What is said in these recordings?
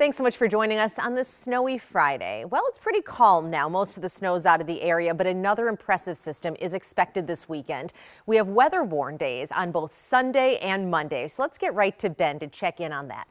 Thanks so much for joining us on this snowy Friday. Well, it's pretty calm now. Most of the snow's out of the area, but another impressive system is expected this weekend. We have weather-worn days on both Sunday and Monday. So let's get right to Ben to check in on that.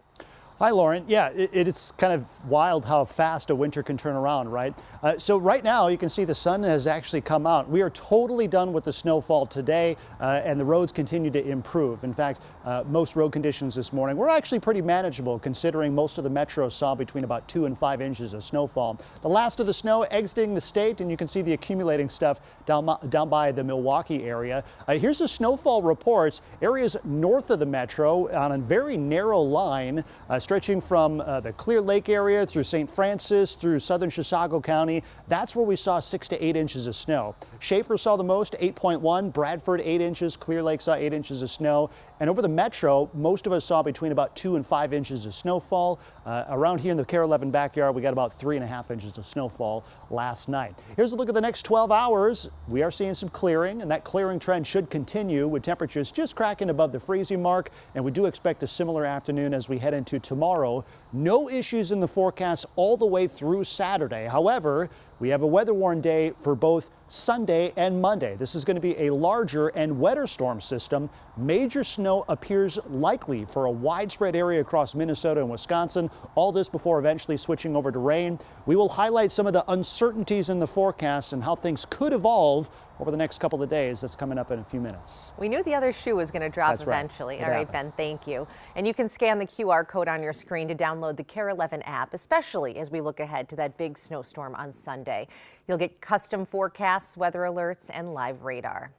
Hi, Lauren. Yeah, it's kind of wild how fast a winter can turn around, right? So right now you can see the sun has actually come out. We are totally done with the snowfall today, and the roads continue to improve. In fact, most road conditions this morning were actually pretty manageable, considering most of the metros saw between about 2 and 5 inches of snowfall. The last of the snow exiting the state, and you can see the accumulating stuff down by the Milwaukee area. Here's the snowfall reports. Areas north of the metro on a very narrow line, stretching from the Clear Lake area through St. Francis, through southern Chisago County. That's where we saw 6 to 8 inches of snow. Schaefer saw the most, 8.1. Bradford, 8 inches. Clear Lake saw 8 inches of snow. And over the metro, most of us saw between about 2 and 5 inches of snowfall. Around here in the KARE 11 backyard, we got about 3.5 inches of snowfall last night. Here's a look at the next 12 hours. We are seeing some clearing, and that clearing trend should continue with temperatures just cracking above the freezing mark. And we do expect a similar afternoon as we head into tomorrow. No issues in the forecast all the way through Saturday. However, we have a weather-worn day for both Sunday and Monday. This is going to be a larger and wetter storm system. Major snow appears likely for a widespread area across Minnesota and Wisconsin. All this before eventually switching over to rain. We will highlight some of the uncertainties in the forecast and how things could evolve over the next couple of days. That's coming up in a few minutes. We knew the other shoe was going to drop That's eventually. Right. All right, Ben, thank you. And you can scan the QR code on your screen to download the KARE 11 app, especially as we look ahead to that big snowstorm on Sunday. You'll get custom forecasts, weather alerts, and live radar.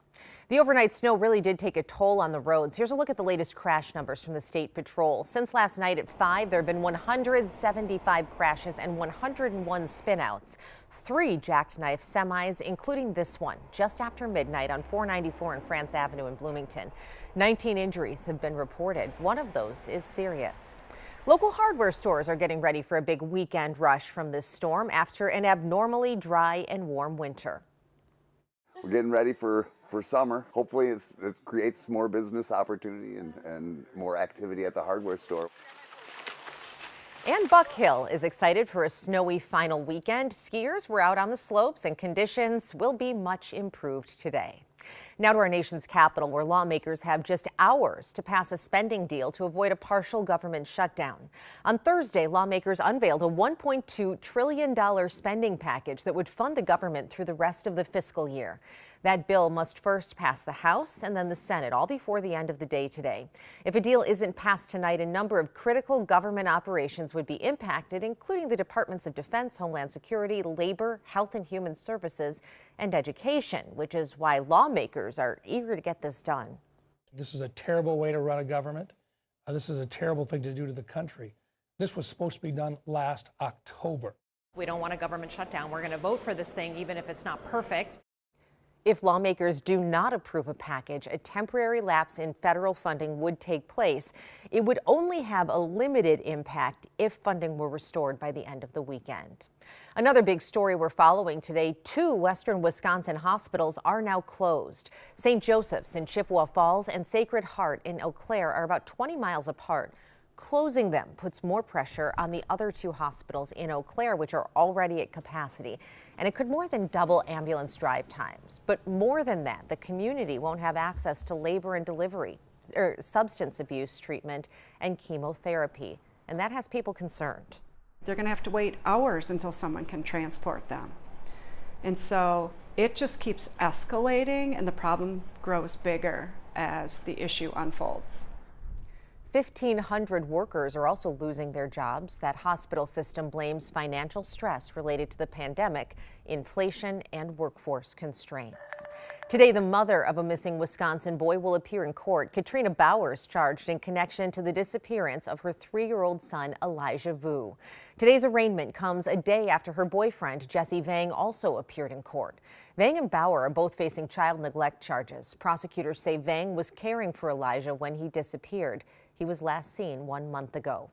The overnight snow really did take a toll on the roads. Here's a look at the latest crash numbers from the State Patrol. Since last night at 5, there have been 175 crashes and 101 spinouts. 3 jackknife semis, including this one, just after midnight on 494 and France Avenue in Bloomington. 19 injuries have been reported. One of those is serious. Local hardware stores are getting ready for a big weekend rush from this storm after an abnormally dry and warm winter. We're getting ready for summer. Hopefully it creates more business opportunity and more activity at the hardware store. And Buck Hill is excited for a snowy final weekend. Skiers were out on the slopes and conditions will be much improved today. Now to our nation's capital, where lawmakers have just hours to pass a spending deal to avoid a partial government shutdown. On Thursday, lawmakers unveiled a $1.2 trillion spending package that would fund the government through the rest of the fiscal year. That bill must first pass the House and then the Senate, all before the end of the day today. If a deal isn't passed tonight, a number of critical government operations would be impacted, including the Departments of Defense, Homeland Security, Labor, Health and Human Services, and Education, which is why lawmakers are eager to get this done. This is a terrible way to run a government. This is a terrible thing to do to the country. This was supposed to be done last October. We don't want a government shutdown. We're going to vote for this thing, even if it's not perfect. If lawmakers do not approve a package, a temporary lapse in federal funding would take place. It would only have a limited impact if funding were restored by the end of the weekend. Another big story we're following today, 2 western Wisconsin hospitals are now closed. St. Joseph's in Chippewa Falls and Sacred Heart in Eau Claire are about 20 miles apart. Closing them puts more pressure on the other 2 hospitals in Eau Claire, which are already at capacity. And it could more than double ambulance drive times. But more than that, the community won't have access to labor and delivery, or substance abuse treatment and chemotherapy. And that has people concerned. They're going to have to wait hours until someone can transport them. And so it just keeps escalating and the problem grows bigger as the issue unfolds. 1,500 workers are also losing their jobs. That hospital system blames financial stress related to the pandemic, inflation, and workforce constraints. Today, the mother of a missing Wisconsin boy will appear in court. Katrina Bowers charged in connection to the disappearance of her 3-year-old son, Elijah Vu. Today's arraignment comes a day after her boyfriend, Jesse Vang, also appeared in court. Vang and Bauer are both facing child neglect charges. Prosecutors say Vang was caring for Elijah when he disappeared. He was last seen 1 month ago.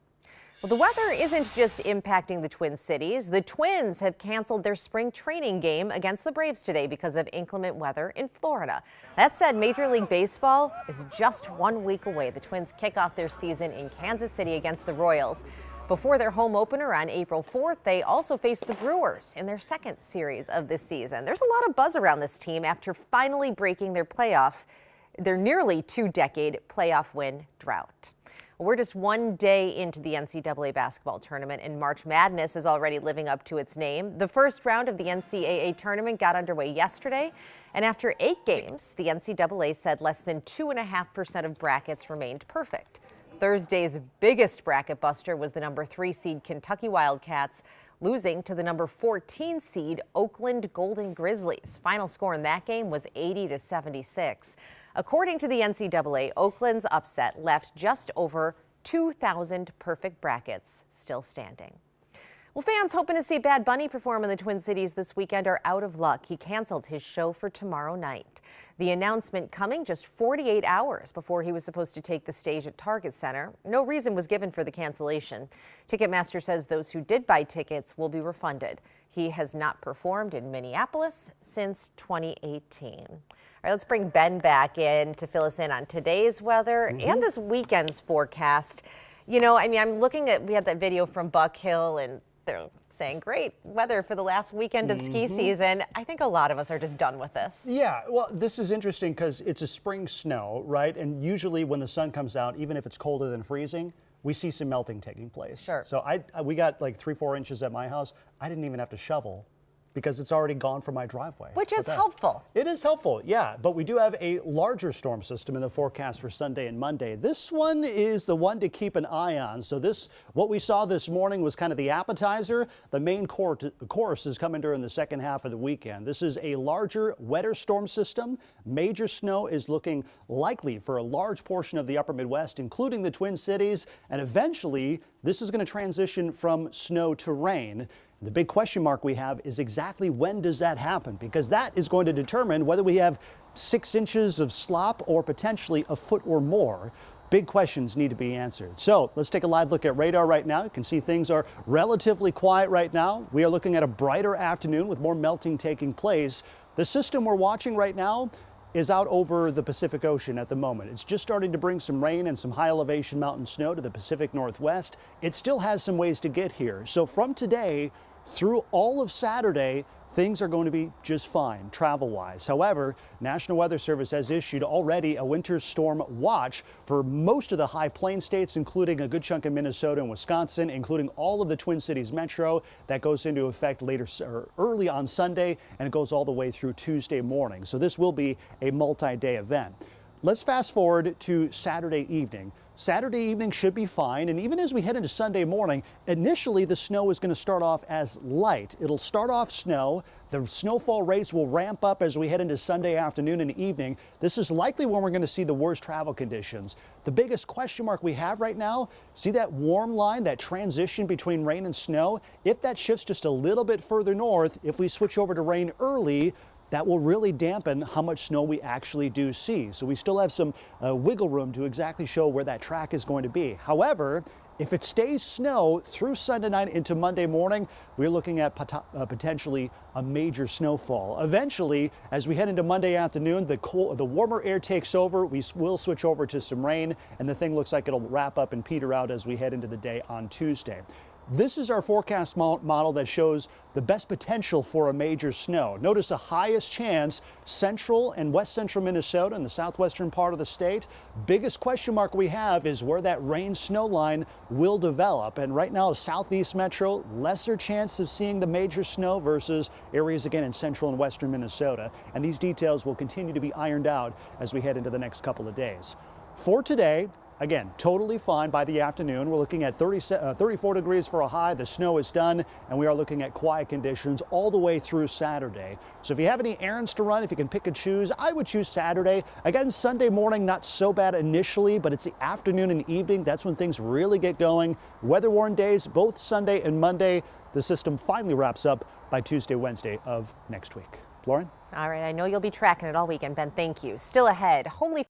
Well, the weather isn't just impacting the Twin Cities. The Twins have canceled their spring training game against the Braves today because of inclement weather in Florida. That said, Major League Baseball is just 1 week away. The Twins kick off their season in Kansas City against the Royals. Before their home opener on April 4th, they also face the Brewers in their second series of this season. There's a lot of buzz around this team after finally breaking their nearly two-decade playoff win drought. We're just one day into the NCAA basketball tournament, and March Madness is already living up to its name. The first round of the NCAA tournament got underway yesterday, and after 8 games, the NCAA said less than 2.5% of brackets remained perfect. Thursday's biggest bracket buster was the number 3 seed Kentucky Wildcats, losing to the number 14 seed Oakland Golden Grizzlies. Final score in that game was 80-76. According to the NCAA, Oakland's upset left just over 2,000 perfect brackets still standing. Well, fans hoping to see Bad Bunny perform in the Twin Cities this weekend are out of luck. He canceled his show for tomorrow night. The announcement coming just 48 hours before he was supposed to take the stage at Target Center. No reason was given for the cancellation. Ticketmaster says those who did buy tickets will be refunded. He has not performed in Minneapolis since 2018. All right, let's bring Ben back in to fill us in on today's weather and this weekend's forecast. You know, I mean, I'm looking at, we had that video from Buck Hill, and they're saying great weather for the last weekend of ski season. I think a lot of us are just done with this. Yeah, well, this is interesting because it's a spring snow, right? And usually when the sun comes out, even if it's colder than freezing, we see some melting taking place. Sure. So we got like 3-4 inches at my house. I didn't even have to shovel because it's already gone from my driveway. Which is helpful. It is helpful, yeah. But we do have a larger storm system in the forecast for Sunday and Monday. This one is the one to keep an eye on. So what we saw this morning was kind of the appetizer. The main course is coming during the second half of the weekend. This is a larger, wetter storm system. Major snow is looking likely for a large portion of the upper Midwest, including the Twin Cities. And eventually, this is going to transition from snow to rain. The big question mark we have is exactly when does that happen? Because that is going to determine whether we have 6 inches of slop or potentially a foot or more. Big questions need to be answered. So let's take a live look at radar right now. You can see things are relatively quiet right now. We are looking at a brighter afternoon with more melting taking place. The system we're watching right now is out over the Pacific Ocean at the moment. It's just starting to bring some rain and some high elevation mountain snow to the Pacific Northwest. It still has some ways to get here. So from today through all of Saturday, things are going to be just fine travel-wise. However, National Weather Service has issued already a winter storm watch for most of the high plain states, including a good chunk of Minnesota and Wisconsin, including all of the Twin Cities metro. That goes into effect early on Sunday, and it goes all the way through Tuesday morning. So this will be a multi-day event. Let's fast forward to Saturday evening. Saturday evening should be fine, and even as we head into Sunday morning, initially the snow is going to start off as light. It'll start off snow. The snowfall rates will ramp up as we head into Sunday afternoon and evening. This is likely when we're going to see the worst travel conditions. The biggest question mark we have right now, see that warm line, that transition between rain and snow? If that shifts just a little bit further north, if we switch over to rain early, that will really dampen how much snow we actually do see. So we still have some wiggle room to exactly show where that track is going to be. However, if it stays snow through Sunday night into Monday morning, we're looking at potentially a major snowfall. Eventually, as we head into Monday afternoon, the warmer air takes over. We will switch over to some rain, and the thing looks like it'll wrap up and peter out as we head into the day on Tuesday. This is our forecast model that shows the best potential for a major snow. Notice the highest chance, central and west central Minnesota and the southwestern part of the state. Biggest question mark we have is where that rain snow line will develop. And right now, southeast metro, lesser chance of seeing the major snow versus areas again in central and western Minnesota. And these details will continue to be ironed out as we head into the next couple of days. For today, again, totally fine by the afternoon. We're looking at 34 degrees for a high. The snow is done, and we are looking at quiet conditions all the way through Saturday. So if you have any errands to run, if you can pick and choose, I would choose Saturday. Again, Sunday morning, not so bad initially, but it's the afternoon and evening. That's when things really get going. Weather-worn days, both Sunday and Monday. The system finally wraps up by Tuesday, Wednesday of next week. Lauren? All right, I know you'll be tracking it all weekend, Ben. Thank you. Still ahead, homely